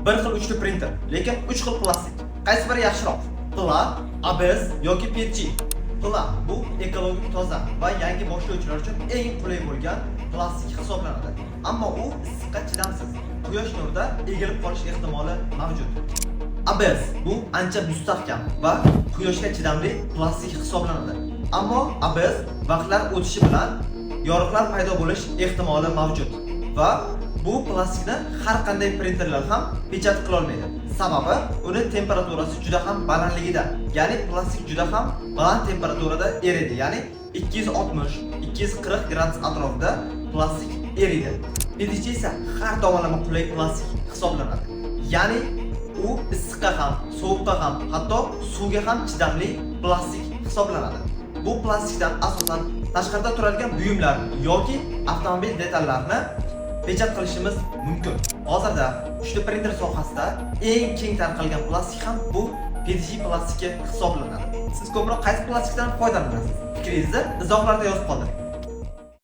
bir xil uchli printer, lekin 3 xil plastik. Qaysi biri yaxshiroq? Pla, ABS yoki PETG? Pla bu ekologik toza va yangi boshlovchilar uchun eng qulay bo'lgan plastik hisoblanadi. Ammo u issiqqa chidamsiz. Quyosh nurida egilib qolish ehtimoli mavjud. ABS bu ancha mustahkam va quyoshga chidamli plastik hisoblanadi. Ammo ABS vaqtlar o'tishi bilan yoriqlar paydo bo'lish ehtimoli mavjud va bu plastikni har qanday printerlar ham pechat qila olmaydi. Sababi uni temperaturasi juda ham balandligida. Ya'ni plastik juda ham baland temperaturada eriydi. Ya'ni 260-240 gradus atrofida plastik eriydi. PETG esa har tomonlama qulay plastik hisoblanadi. Ya'ni u issiqqa ham, sovuqqa ham, hatto suvga ham chidamli plastik hisoblanadi. Bu plastikdan asosan tashqarida turadigan buyumlar yoki avtomobil detallarini pechat qilishimiz mumkin. Hozirda uchli printer sohasida eng keng tarqalgan plastik ham bu PETG plastiki hisoblanadi. Siz ko'proq qaysi plastikdan foydalanasiz? Fikringizni izohlarda yozib qoldiring.